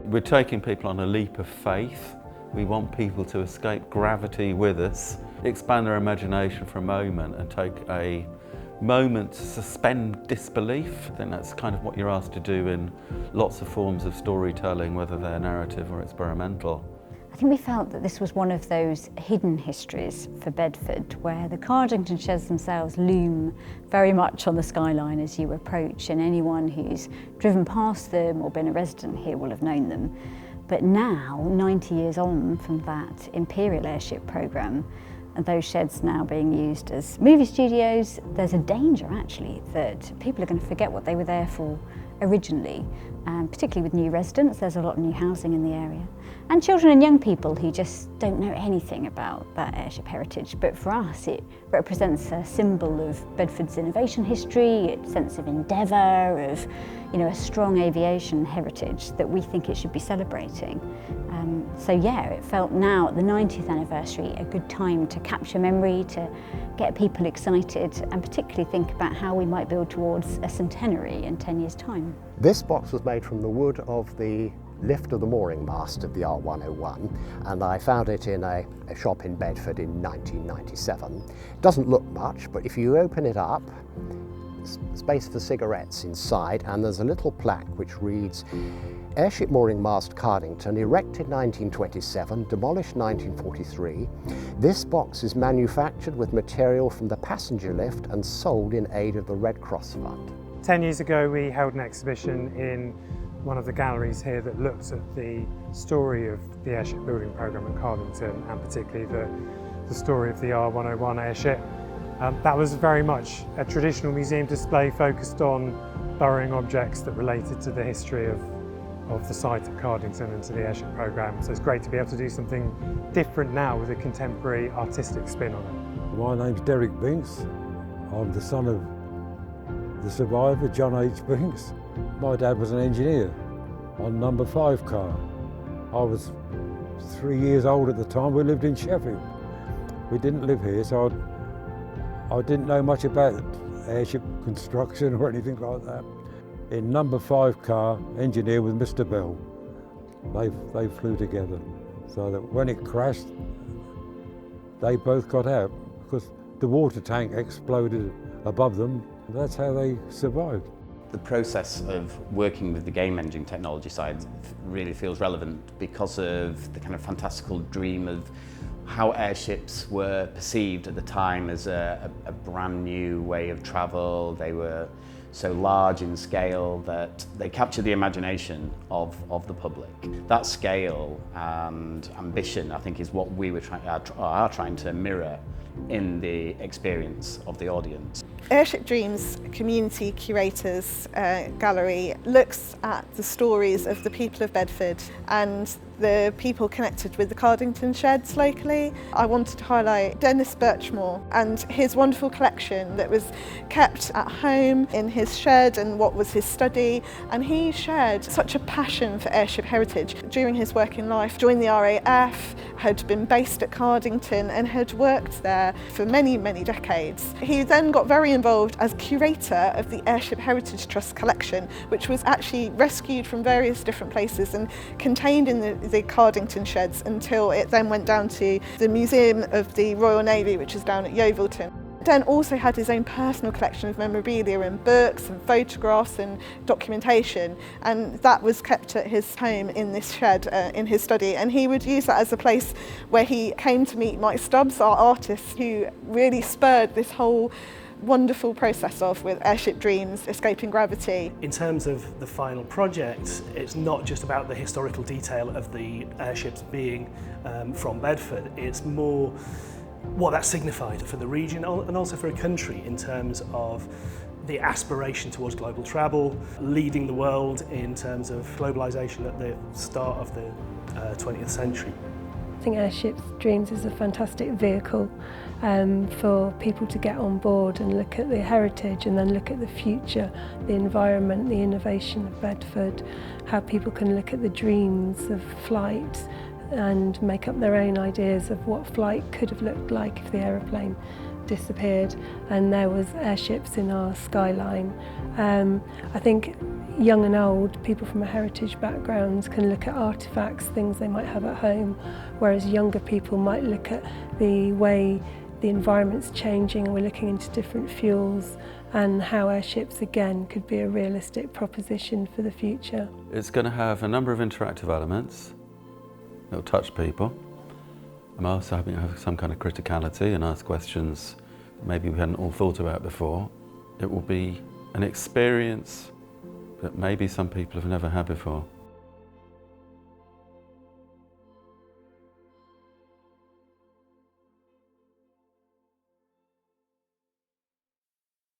We're taking people on a leap of faith. We want people to escape gravity with us, expand their imagination for a moment and take a moment to suspend disbelief. I think that's kind of what you're asked to do in lots of forms of storytelling, whether they're narrative or experimental. I think we felt that this was one of those hidden histories for Bedford, where the Cardington sheds themselves loom very much on the skyline as you approach, and anyone who's driven past them or been a resident here will have known them. But now, 90 years on from that Imperial Airship programme, and those sheds now being used as movie studios, there's a danger actually that people are going to forget what they were there for originally, and particularly with new residents. There's a lot of new housing in the area, and children and young people who just don't know anything about that airship heritage. But for us, it represents a symbol of Bedford's innovation history, its sense of endeavour, of a strong aviation heritage that we think it should be celebrating. So yeah, it felt now at the 90th anniversary a good time to capture memory, to get people excited, and particularly think about how we might build towards a centenary in 10 years' time. This box was made from the wood of the lift of the mooring mast of the R101, and I found it in a shop in Bedford in 1997. It doesn't look much, but if you open it up, space for cigarettes inside, and there's a little plaque which reads, Airship Mooring Mast Cardington, erected 1927, demolished 1943. This box is manufactured with material from the passenger lift and sold in aid of the Red Cross Fund. 10 years ago we held an exhibition in one of the galleries here that looks at the story of the airship building programme at Cardington, and particularly the story of the R101 airship. That was very much a traditional museum display focused on burrowing objects that related to the history of the site at Cardington and to the airship programme. So it's great to be able to do something different now with a contemporary artistic spin on it. My name's Derek Binks. I'm the son of the survivor, John H. Binks. My dad was an engineer on number 5 car. I was 3 years old at the time. We lived in Sheffield. We didn't live here, so I didn't know much about airship construction or anything like that. In number 5 car, engineer with Mr. Bell, they flew together. So that when it crashed, they both got out because the water tank exploded above them. That's how they survived. The process of working with the game engine technology side really feels relevant because of the kind of fantastical dream of how airships were perceived at the time as a brand new way of travel. They were so large in scale that they captured the imagination of the public. That scale and ambition, I think, is what we are trying to mirror in the experience of the audience. Airship Dreams Community Curators Gallery looks at the stories of the people of Bedford and the people connected with the Cardington sheds locally. I wanted to highlight Dennis Birchmore and his wonderful collection that was kept at home in his shed and what was his study, and he shared such a passion for airship heritage. During his working life, joined the RAF, had been based at Cardington and had worked there for many, many decades. He then got very involved as curator of the Airship Heritage Trust collection, which was actually rescued from various different places and contained in the Cardington sheds until it then went down to the Museum of the Royal Navy, which is down at Yeovilton. Dan also had his own personal collection of memorabilia and books and photographs and documentation, and that was kept at his home in this shed in his study, and he would use that as a place where he came to meet Mike Stubbs, our artist, who really spurred this whole wonderful process with Airship Dreams, Escaping Gravity. In terms of the final project, it's not just about the historical detail of the airships being from Bedford, it's more what that signified for the region and also for a country in terms of the aspiration towards global travel, leading the world in terms of globalisation at the start of the 20th century. I think Airship Dreams is a fantastic vehicle for people to get on board and look at the heritage and then look at the future, the environment, the innovation of Bedford, how people can look at the dreams of flight and make up their own ideas of what flight could have looked like if the aeroplane disappeared and there was airships in our skyline. I think young and old, people from a heritage background can look at artefacts, things they might have at home, whereas younger people might look at the way the environment's changing and we're looking into different fuels and how airships again could be a realistic proposition for the future. It's going to have a number of interactive elements. It'll touch people. I'm also hoping to have some kind of criticality and ask questions maybe we hadn't all thought about before. It will be an experience that maybe some people have never had before.